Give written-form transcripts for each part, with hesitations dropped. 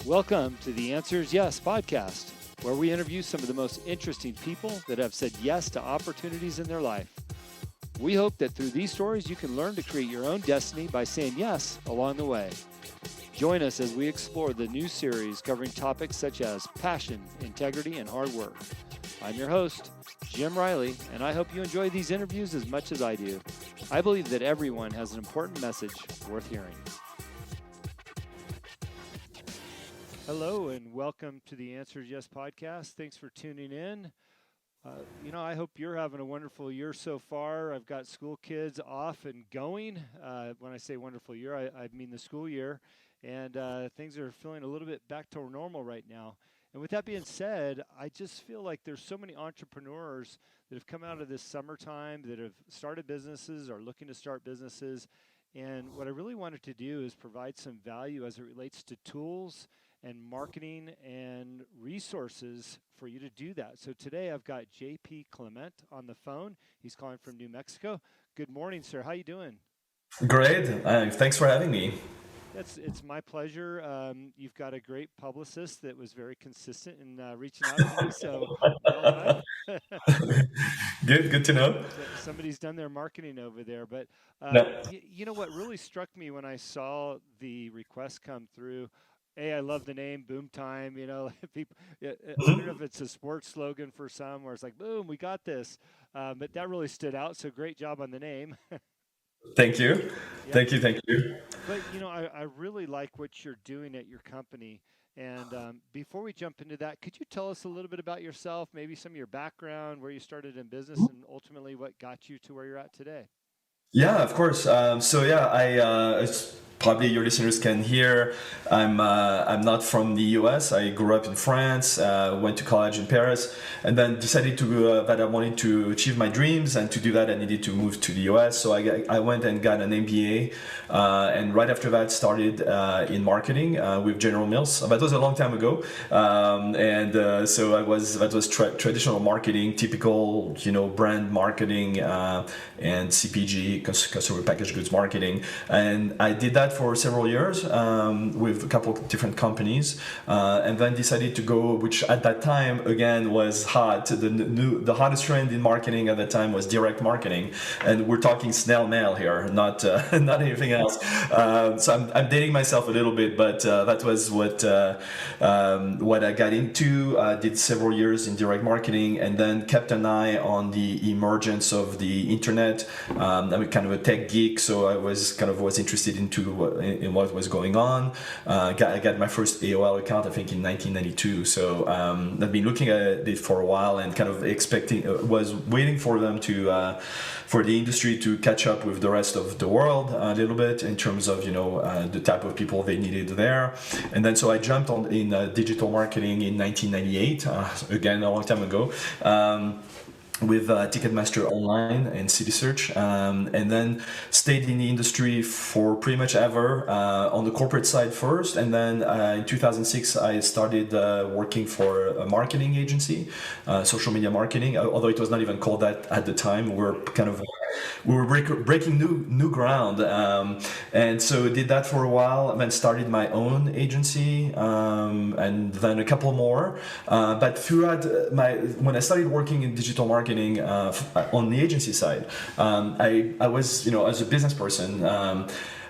Welcome to the Answers Yes podcast, where we interview some of the most interesting people that have said yes to opportunities in their life. We hope that through these stories, you can learn to create your own destiny by saying yes along the way. Join us as we explore the new series covering topics such as passion, integrity, and hard work. I'm your host, Jim Riley, and I hope you enjoy these interviews as much as I do. I believe that everyone has an important message worth hearing. Hello, and welcome to the Answers Yes podcast. Thanks for tuning in. I hope you're having a wonderful year so far. I've got school kids off and going. When I say wonderful year, I mean the school year. And things are feeling a little bit back to normal right now. And with that being said, I just feel like there's so many entrepreneurs that have come out of this summertime that have started businesses or looking to start businesses. And what I really wanted to do is provide some value as it relates to tools and marketing and resources for you to do that. So today I've got JP Clement on the phone. He's calling from New Mexico. Good morning, sir. How you doing? Great. Thanks for having me. It's my pleasure. You've got a great publicist that was very consistent in reaching out to me, so well done. Good to know. Somebody's done their marketing over there. But No. you know what really struck me when I saw the request come through? I love the name Boomtime. People. I don't know if it's a sports slogan for some, where it's like, "Boom, we got this." But that really stood out. So great job on the name. Thank you. Yeah. Thank you. But I really like what you're doing at your company. And before we jump into that, could you tell us a little bit about yourself, maybe some of your background, where you started in business, and ultimately what got you to where you're at today? Yeah, of course. As probably your listeners can hear, I'm not from the US. I grew up in France, went to college in Paris, and then decided that I wanted to achieve my dreams, and to do that I needed to move to the US. So I went and got an MBA, and right after that started in marketing with General Mills. That was a long time ago, so that was traditional marketing, typical brand marketing and CPG, consumer packaged goods marketing, and I did that for several years with a couple of different companies, and then decided to go, which at that time again was hot. The hottest trend in marketing at that time was direct marketing, and we're talking snail mail here, not anything else. So I'm dating myself a little bit, but that was what I got into. I did several years in direct marketing, and then kept an eye on the emergence of the internet. I'm kind of a tech geek, so I was interested in what was going on. I got my first AOL account, I think, in 1992. So I've been looking at it for a while and kind of was waiting for them for the industry to catch up with the rest of the world a little bit in terms of the type of people they needed there. And then so I jumped in digital marketing in 1998, again a long time ago. With Ticketmaster Online and City Search, and then stayed in the industry for pretty much ever, on the corporate side first, and then in 2006 I started working for a marketing agency, social media marketing, although it was not even called that at the time. We were breaking new ground, and so did that for a while, and then started my own agency, and then a couple more. But throughout when I started working in digital marketing on the agency side, I was, as a business person,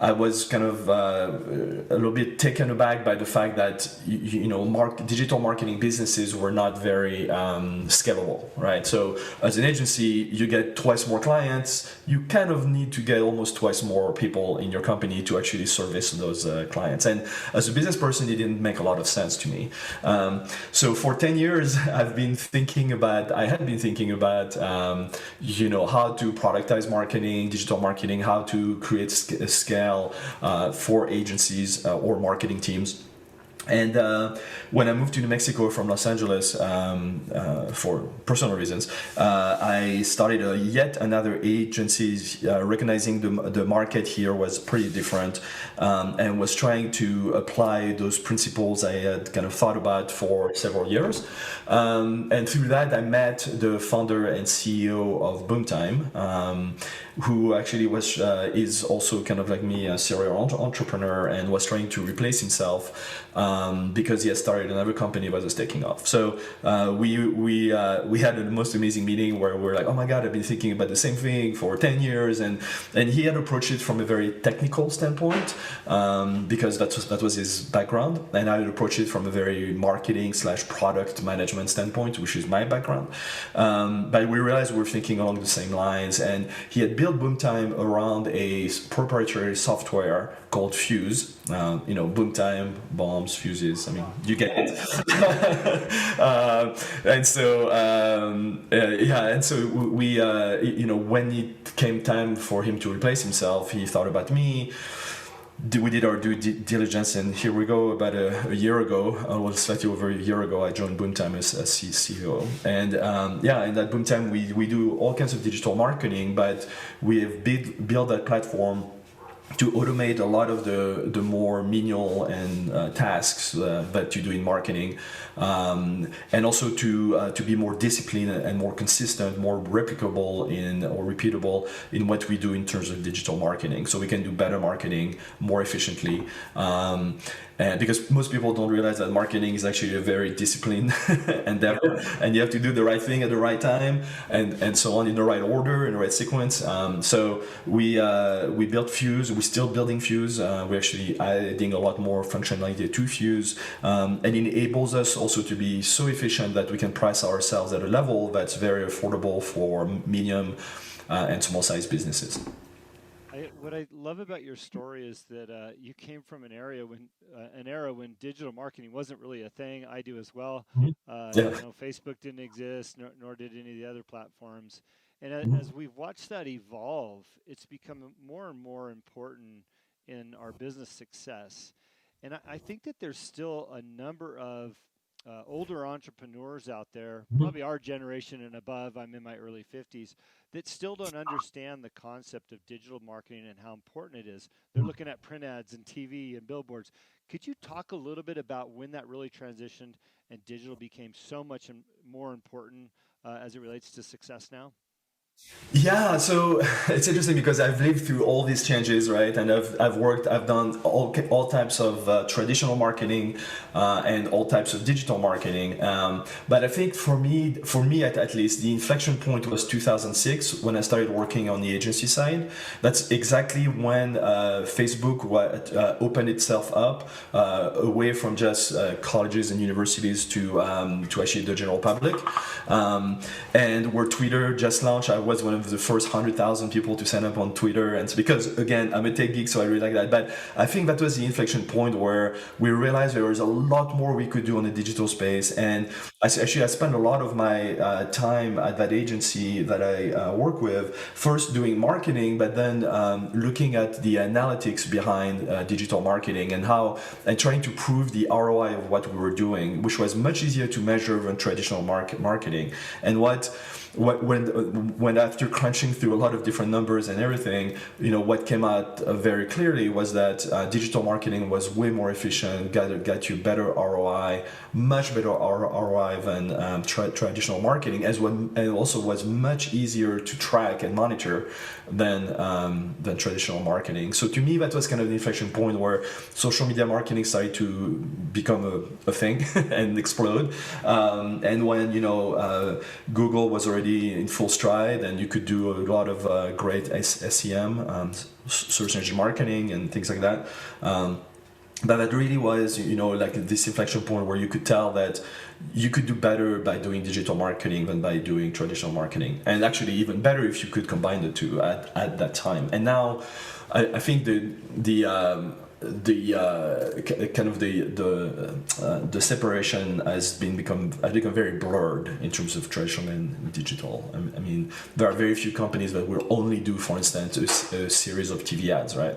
I was kind of a little bit taken aback by the fact that digital marketing businesses were not very scalable, right? So as an agency, you get twice more clients. You kind of need to get almost twice more people in your company to actually service those clients. And as a business person, it didn't make a lot of sense to me. So for 10 years, I had been thinking about how to productize marketing, digital marketing, how to create scale for agencies or marketing teams. And when I moved to New Mexico from Los Angeles for personal reasons, I started yet another agency, recognizing the market here was pretty different, and was trying to apply those principles I had kind of thought about for several years. And through that, I met the founder and CEO of Boomtime, who actually is also kind of like me, a serial entrepreneur, and was trying to replace himself because he had started another company that was taking off. So we had the most amazing meeting where we're like, oh my god, I've been thinking about the same thing for 10 years, and he had approached it from a very technical standpoint, because that was his background, and I had approached it from a very marketing slash product management standpoint, which is my background. But we realized we were thinking along the same lines, and he had built Boomtime around a proprietary software called Fuse. Boomtime, bombs, fuses. I mean, you get it. And so, and so when it came time for him to replace himself, he thought about me. We did our due diligence, and here we go. About a year ago, well, slightly over a year ago, I joined Boomtime as CEO. And and at Boomtime, we do all kinds of digital marketing, but we have built that platform to automate a lot of the more menial and tasks that you do in marketing, and also to be more disciplined and more consistent, more replicable or repeatable in what we do in terms of digital marketing, so we can do better marketing more efficiently. And because most people don't realize that marketing is actually a very disciplined endeavor, and you have to do the right thing at the right time, and so on, in the right order, in the right sequence. So we built Fuse. We're still building Fuse. We're actually adding a lot more functionality to Fuse, and it enables us also to be so efficient that we can price ourselves at a level that's very affordable for medium and small-sized businesses. What I love about your story is that you came from an era when digital marketing wasn't really a thing. I do as well. Mhm. Yeah. Facebook didn't exist, nor did any of the other platforms. And Mhm. as we've watched that evolve, it's become more and more important in our business success. And I think that there's still a number of older entrepreneurs out there, probably our generation and above. I'm in my early 50s, that still don't understand the concept of digital marketing and how important it is. They're looking at print ads and TV and billboards. Could you talk a little bit about when that really transitioned and digital became so much more important as it relates to success now? Yeah, so it's interesting because I've lived through all these changes, right? And I've done all types of traditional marketing and all types of digital marketing. But I think for me at least, the inflection point was 2006 when I started working on the agency side. That's exactly when Facebook opened itself up away from just colleges and universities to actually the general public, and where Twitter just launched. I was one of the first 100,000 people to sign up on Twitter, and because again, I'm a tech geek, so I really like that. But I think that was the inflection point where we realized there was a lot more we could do on the digital space. And I spent a lot of my time at that agency that I work with, first doing marketing, but then looking at the analytics behind digital marketing and trying to prove the ROI of what we were doing, which was much easier to measure than traditional marketing. And when after crunching through a lot of different numbers and everything, what came out very clearly was that digital marketing was way more efficient, got you better ROI, much better ROI than traditional marketing, and also was much easier to track and monitor than traditional marketing. So to me, that was kind of the inflection point where social media marketing started to become a thing and explode. And when Google was already in full stride, and you could do a lot of great SEM, search engine marketing, and things like that. But that really was, like this inflection point where you could tell that you could do better by doing digital marketing than by doing traditional marketing, and actually even better if you could combine the two at that time. And now, I think the separation has become very blurred in terms of traditional and digital. I mean, there are very few companies that will only do, for instance, a series of TV ads, right?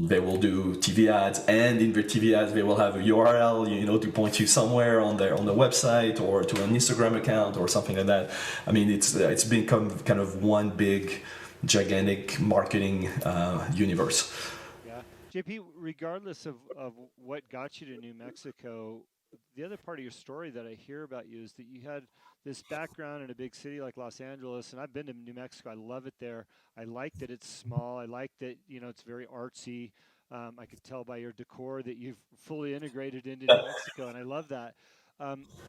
They will do TV ads, and in their TV ads, they will have a URL, to point you somewhere on the website or to an Instagram account or something like that. I mean, it's become kind of one big, gigantic marketing universe. Yeah. JP, regardless of what got you to New Mexico, the other part of your story that I hear about you is that you had this background in a big city like Los Angeles, and I've been to New Mexico. I love it there. I like that it's small. I like that, it's very artsy. I could tell by your decor that you've fully integrated into New Mexico, and I love that.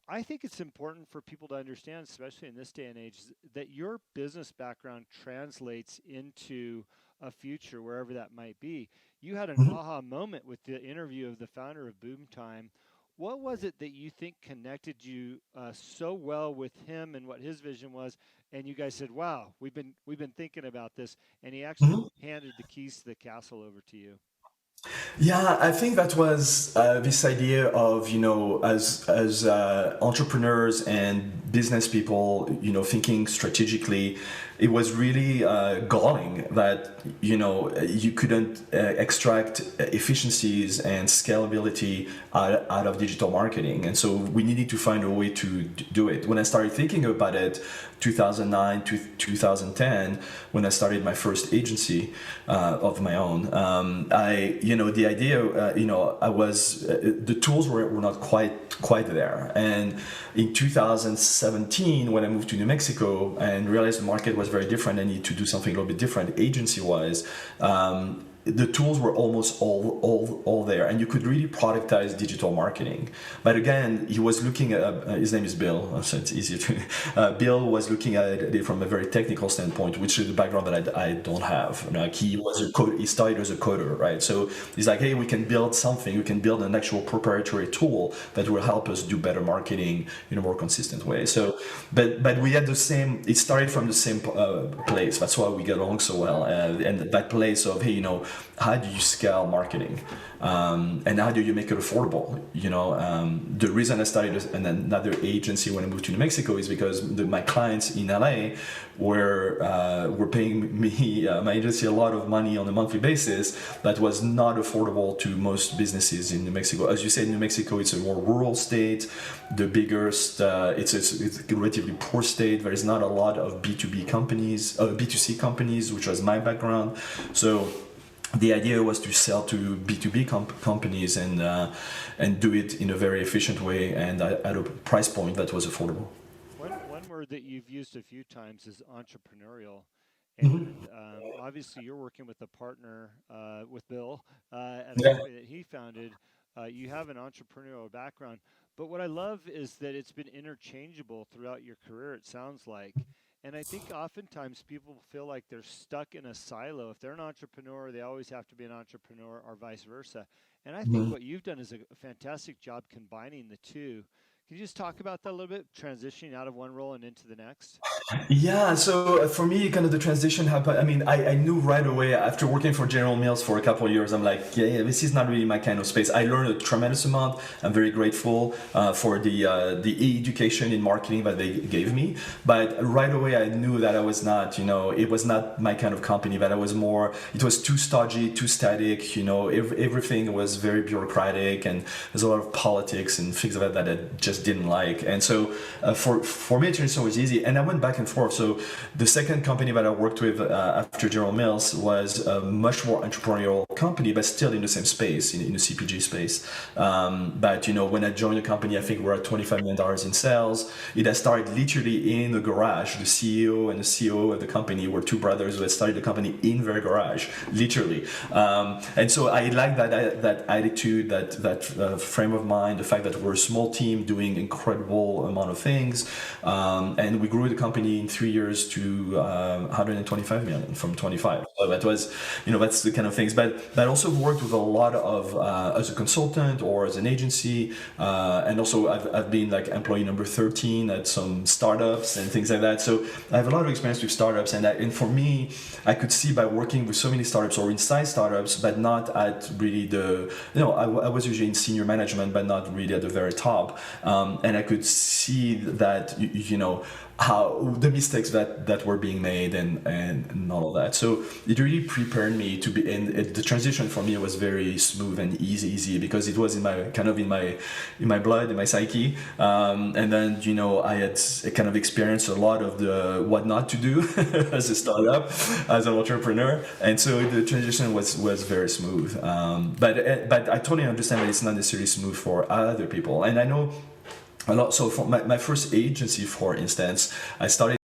I think it's important for people to understand, especially in this day and age, that your business background translates into a future wherever that might be. You had an Mhm. aha moment with the interview of the founder of Boomtime. What was it that you think connected you so well with him and what his vision was? And you guys said, "Wow, we've been thinking about this," and he actually Mhm. handed the keys to the castle over to you. Yeah, I think that was this idea of, as entrepreneurs and business people, thinking strategically. It was really galling that you couldn't extract efficiencies and scalability out of digital marketing, and so we needed to find a way to do it. When I started thinking about it, 2009 to 2010, when I started my first agency of my own, the idea, I was the tools were not quite there, and in 2017 when I moved to New Mexico and realized the market was very different, I needed to do something a little bit different agency wise. The tools were almost all there, and you could really productize digital marketing. But again, he was looking at his name is Bill, so it's easier to. Bill was looking at it from a very technical standpoint, which is the background that I don't have. Like he was he started as a coder, right? So he's like, hey, we can build something, we can build an actual proprietary tool that will help us do better marketing in a more consistent way. So, but we had the same. It started from the same place. That's why we get along so well, and that place of, hey, how do you scale marketing, and how do you make it affordable? The reason I started another agency when I moved to New Mexico is because my clients in LA were paying me, my agency, a lot of money on a monthly basis that was not affordable to most businesses in New Mexico. As you said, New Mexico, it's a more rural state. The biggest, it's a relatively poor state. There is not a lot of B2B companies, B2C companies, which was my background. So the idea was to sell to B2B companies and do it in a very efficient way and at a price point that was affordable. One word that you've used a few times is entrepreneurial, Mhm. and obviously you're working with a partner with Bill at a Yeah. company that he founded. You have an entrepreneurial background, but what I love is that it's been interchangeable throughout your career. It sounds like. And I think oftentimes people feel like they're stuck in a silo. If they're an entrepreneur, they always have to be an entrepreneur, or vice versa. And I think Mhm. what you've done is a fantastic job combining the two. Can you just talk about that a little bit, transitioning out of one role and into the next? Yeah, so for me, kind of the transition happened. I mean, I knew right away after working for General Mills for a couple of years, I'm like, yeah, this is not really my kind of space. I learned a tremendous amount. I'm very grateful for the education in marketing that they gave me. But right away, I knew that I was not, it was not my kind of company. That I was more, it was too stodgy, too static. Everything was very bureaucratic, and there's a lot of politics and things like that I just didn't like. And so for me, transition was easy, and I went back and forth. So the second company that I worked with after General Mills was a much more entrepreneurial company, but still in the same space, in the CPG space. But when I joined the company, I think we're at $25 million in sales. It had started literally in the garage. The CEO and the COO of the company were two brothers who had started the company in their garage, literally. And so I like that attitude, that frame of mind, the fact that we're a small team doing incredible amount of things, and we grew the company in 3 years to 125 million from 25. So that was, that's the kind of things. But also worked with a lot of as a consultant or as an agency, and also I've been like employee number 13 at some startups and things like that. So I have a lot of experience with startups, and for me, I could see by working with so many startups or inside startups, but not at really I was usually in senior management, but not really at the very top, and I could see that how the mistakes that were being made and all of that. So it really prepared me to be, and the transition for me was very smooth and easy because it was in my blood, in my psyche. And then I had kind of experienced a lot of the what not to do as a startup, as an entrepreneur, and so the transition was very smooth. But I totally understand that it's not necessarily smooth for other people, and I know a lot. So for my first agency, for instance, I started